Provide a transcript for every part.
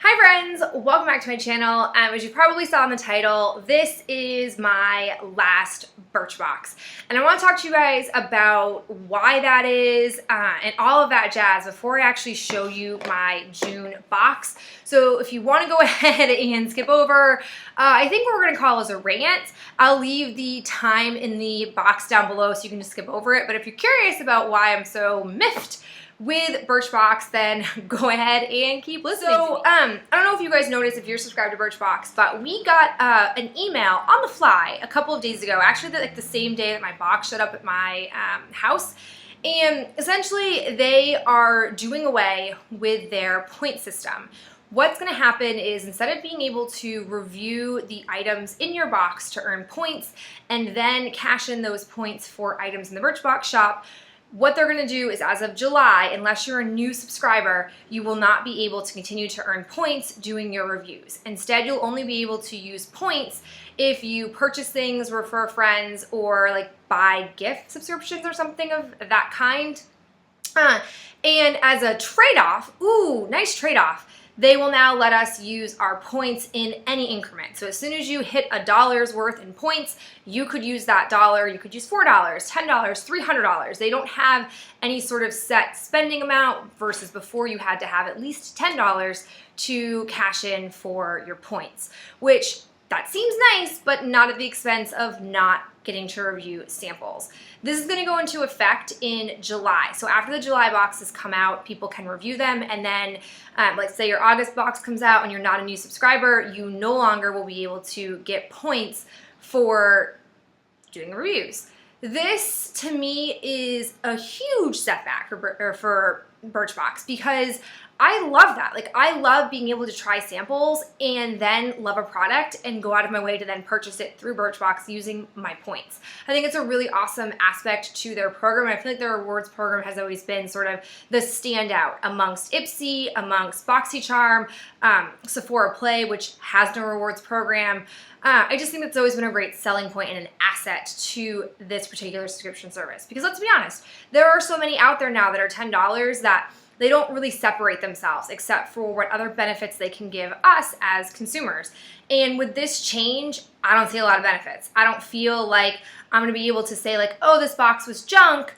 Hi friends, welcome back to my channel. As you probably saw in the title, this is my last Birchbox. And I want to talk to you guys about why that is and all of that jazz before I actually show you my June box. So if you want to go ahead and skip over, I think what we're going to call is a rant. I'll leave the time in the box down below so you can just skip over it. But if you're curious about why I'm so miffed with Birchbox, then go ahead and keep listening. So, I don't know if you guys noticed if you're subscribed to Birchbox, but we got an email on the fly a couple of days ago, actually the same day that my box showed up at my house. And essentially, they are doing away with their point system. What's going to happen is instead of being able to review the items in your box to earn points and then cash in those points for items in the Birchbox shop, what they're going to do is as of July, unless you're a new subscriber, you will not be able to continue to earn points doing your reviews. Instead, you'll only be able to use points if you purchase things, refer friends, or like buy gift subscriptions or something of that kind. And as a trade-off, ooh, nice trade-off, they will now let us use our points in any increment. So as soon as you hit $1 worth in points, you could use that dollar. You could use $4, $10, $300. They don't have any sort of set spending amount versus before you had to have at least $10 to cash in for your points, which that seems nice, but not at the expense of not getting to review samples. This is going to go into effect in July. So after the July boxes come out, people can review them, and then like say your August box comes out and you're not a new subscriber, you no longer will be able to get points for doing the reviews. This to me is a huge setback for Birchbox because I love that. Like, I love being able to try samples and then love a product and go out of my way to then purchase it through Birchbox using my points. I think it's a really awesome aspect to their program. I feel like their rewards program has always been sort of the standout amongst Ipsy, amongst BoxyCharm, Sephora Play, which has no rewards program. I just think that's always been a great selling point and an asset to this particular subscription service. Because let's be honest, there are so many out there now that are $10 that they don't really separate themselves except for what other benefits they can give us as consumers. And with this change, I don't see a lot of benefits. I don't feel like I'm going to be able to say like, oh, this box was junk,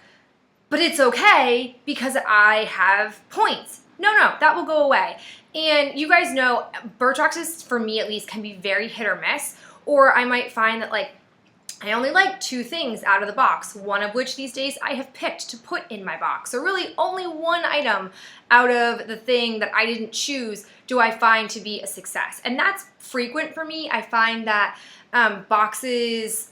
but it's okay because I have points. No, that will go away. And you guys know, Birchboxes, for me at least, can be very hit or miss. Or I might find that like, I only like 2 things out of the box, one of which these days I have picked to put in my box. So really only one item out of the thing that I didn't choose do I find to be a success. And that's frequent for me. I find that boxes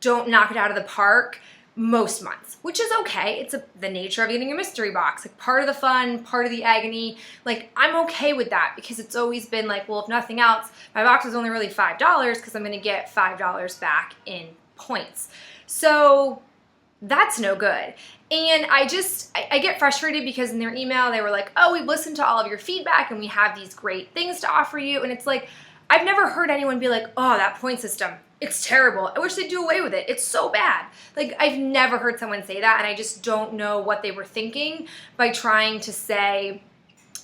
don't knock it out of the park most months, which is okay. It's the nature of getting a mystery box, like part of the fun, part of the agony. Like, I'm okay with that because it's always been like, well, if nothing else, my box is only really $5 because I'm going to get $5 back in points. So that's no good. And I get frustrated because in their email, they were like, oh, we've listened to all of your feedback and we have these great things to offer you. And it's like, I've never heard anyone be like, oh, that point system, it's terrible. I wish they'd do away with it. It's so bad. Like, I've never heard someone say that, and I just don't know what they were thinking by trying to say,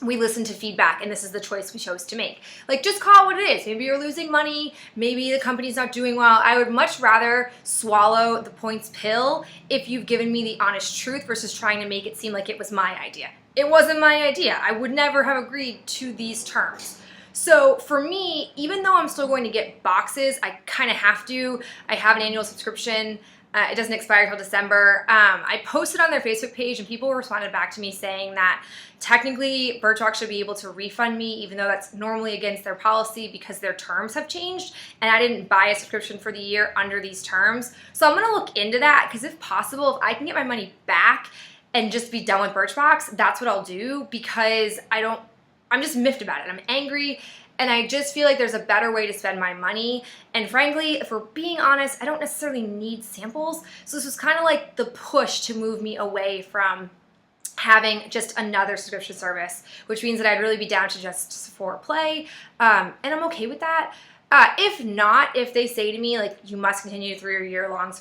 we listened to feedback and this is the choice we chose to make. Like, just call it what it is. Maybe you're losing money. Maybe the company's not doing well. I would much rather swallow the points pill if you've given me the honest truth versus trying to make it seem like it was my idea. It wasn't my idea. I would never have agreed to these terms. So for me, even though I'm still going to get boxes, I kind of have to. I have an annual subscription. It doesn't expire until December. I posted on their Facebook page and people responded back to me saying that technically Birchbox should be able to refund me even though that's normally against their policy because their terms have changed and I didn't buy a subscription for the year under these terms. So I'm going to look into that because if possible, if I can get my money back and just be done with Birchbox, that's what I'll do because I'm just miffed about it. I'm angry and I just feel like there's a better way to spend my money. And frankly, if we're being honest, I don't necessarily need samples. So this was kind of like the push to move me away from having just another subscription service, which means that I'd really be down to just Sephora Play. And I'm okay with that. If not, if they say to me, like, you must continue through your year-long,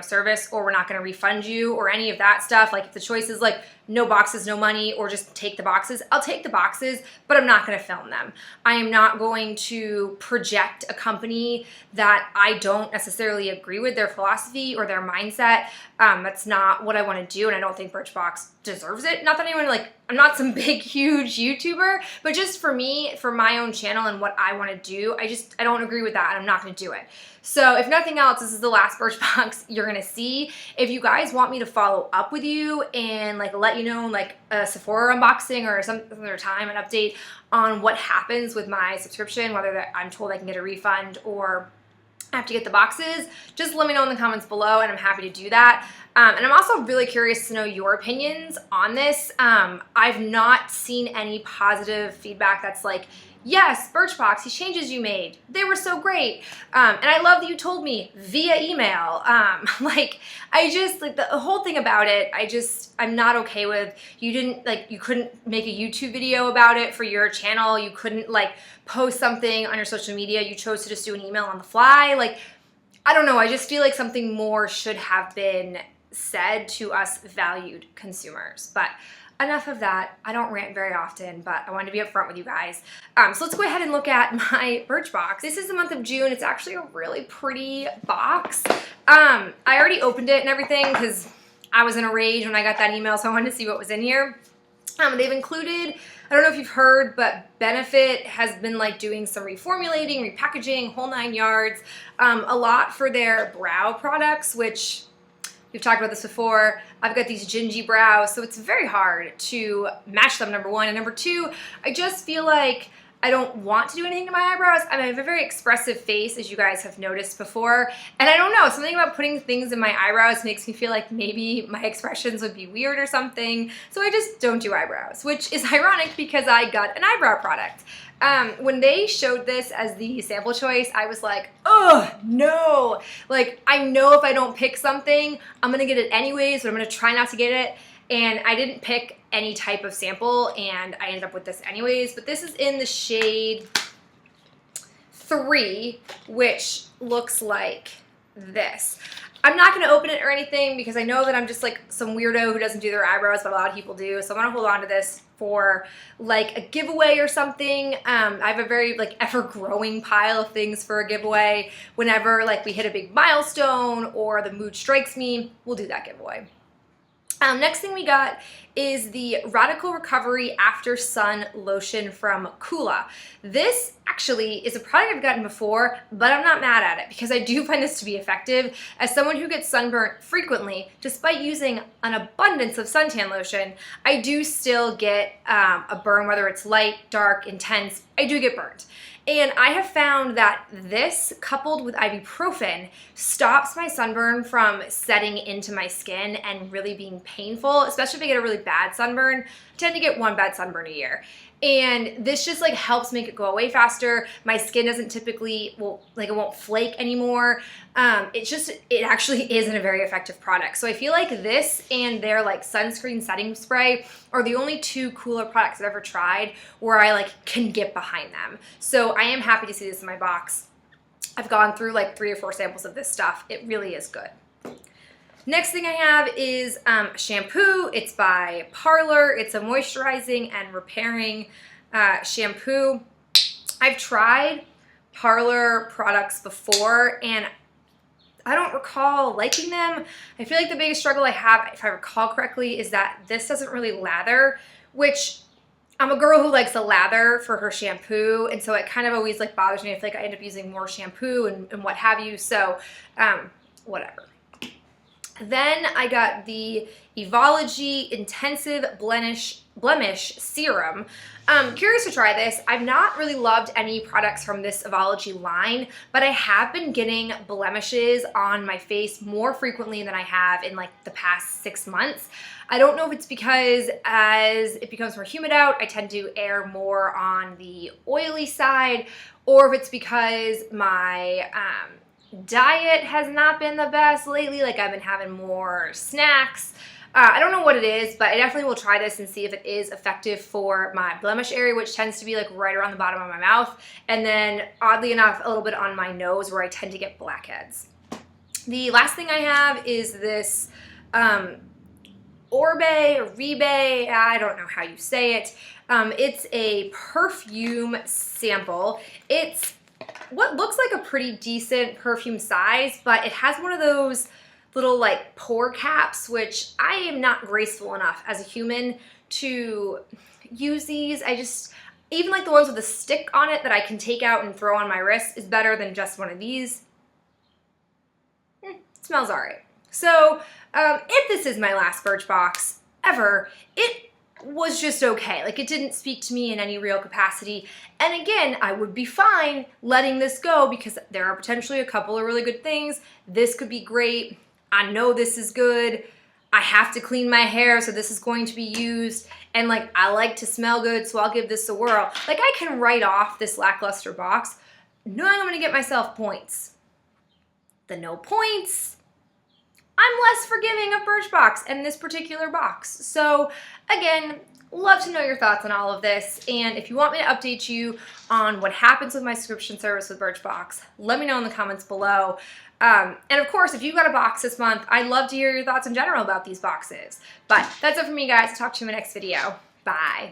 service, or we're not going to refund you, or any of that stuff, like, if the choice is, like, no boxes, no money, or just take the boxes, I'll take the boxes, but I'm not going to film them. I am not going to project a company that I don't necessarily agree with their philosophy or their mindset. That's not what I want to do, and I don't think Birchbox deserves it. Not that anyone, like, I'm not some big, huge YouTuber, but just for me, for my own channel and what I want to do, I don't agree with that, and I'm not going to do it. So if nothing else, this is the last Birchbox you're going to see. If you guys want me to follow up with you and, like, let you know, like, a Sephora unboxing or some other time, an update on what happens with my subscription, whether I'm told I can get a refund or I have to get the boxes, just let me know in the comments below, and I'm happy to do that. And I'm also really curious to know your opinions on this. I've not seen any positive feedback that's like, yes, Birchbox, these changes you made, they were so great. And I love that you told me via email. The whole thing about it, I'm not okay with. You couldn't make a YouTube video about it for your channel. You couldn't, like, post something on your social media. You chose to just do an email on the fly. Like, I don't know. I just feel like something more should have been said to us valued consumers. But enough of that. I don't rant very often, but I wanted to be upfront with you guys. So let's go ahead and look at my Birchbox. This is the month of June. It's actually a really pretty box. I already opened it and everything because I was in a rage when I got that email, so I wanted to see what was in here. They've included, I don't know if you've heard, but Benefit has been, like, doing some reformulating, repackaging, whole 9 yards, a lot for their brow products, which we've talked about this before. I've got these gingy brows, so it's very hard to match them, number one. And number two, I just feel like I don't want to do anything to my eyebrows. I have a very expressive face, as you guys have noticed before. And I don't know, something about putting things in my eyebrows makes me feel like maybe my expressions would be weird or something. So I just don't do eyebrows, which is ironic because I got an eyebrow product. When they showed this as the sample choice, I was like, oh, no. Like, I know if I don't pick something, I'm going to get it anyways, but I'm going to try not to get it. And I didn't pick any type of sample, and I ended up with this anyways. But this is in the shade 3, which looks like this. I'm not going to open it or anything because I know that I'm just like some weirdo who doesn't do their eyebrows, but a lot of people do. So I'm going to hold on to this for, like, a giveaway or something. I have a very, like, ever-growing pile of things for a giveaway. Whenever, like, we hit a big milestone or the mood strikes me, we'll do that giveaway. Next thing we got is the Radical Recovery After Sun Lotion from Kula. This actually is a product I've gotten before, but I'm not mad at it because I do find this to be effective. As someone who gets sunburnt frequently, despite using an abundance of suntan lotion, I do still get a burn, whether it's light, dark, intense, I do get burnt. And I have found that this, coupled with ibuprofen, stops my sunburn from setting into my skin and really being painful, especially if I get a really bad sunburn. I tend to get one bad sunburn a year. And this just, like, helps make it go away faster. My skin doesn't typically, it won't flake anymore. It actually isn't a very effective product. So I feel like this and their, like, sunscreen setting spray are the only two Kula products I've ever tried where I, like, can get behind them. So I am happy to see this in my box. I've gone through, like, 3 or 4 samples of this stuff. It really is good. Next thing I have is shampoo. It's by Parlor. It's a moisturizing and repairing shampoo. I've tried Parlor products before and I don't recall liking them. I feel like the biggest struggle I have, if I recall correctly, is that this doesn't really lather, which I'm a girl who likes a lather for her shampoo, and so it kind of always, like, bothers me if, like, I end up using more shampoo and what have you, so whatever. Then I got the Evology Intensive Blemish Serum. Curious to try this. I've not really loved any products from this Evology line, but I have been getting blemishes on my face more frequently than I have in, like, the past 6 months. I don't know if it's because as it becomes more humid out, I tend to err more on the oily side, or if it's because my diet has not been the best lately. Like, I've been having more snacks. I don't know what it is, but I definitely will try this and see if it is effective for my blemish area, which tends to be like right around the bottom of my mouth. And then oddly enough, a little bit on my nose where I tend to get blackheads. The last thing I have is this Orbe or Rebe, I don't know how you say it. It's a perfume sample. It's what looks like a pretty decent perfume size, but it has one of those little like pore caps, which I am not graceful enough as a human to use these. Even like the ones with a stick on it that I can take out and throw on my wrist is better than just one of these. Smells alright. So if this is my last Birchbox ever, it was just okay. Like, it didn't speak to me in any real capacity. And again, I would be fine letting this go because there are potentially a couple of really good things. This could be great. I know this is good. I have to clean my hair, so this is going to be used. And like, I like to smell good, so I'll give this a whirl. Like, I can write off this lackluster box knowing I'm gonna get myself points. The no points, I'm less forgiving of Birchbox and this particular box. So again, love to know your thoughts on all of this. And if you want me to update you on what happens with my subscription service with Birchbox, let me know in the comments below. And of course, if you got a box this month, I'd love to hear your thoughts in general about these boxes. But that's it for me, guys. Talk to you in my next video. Bye.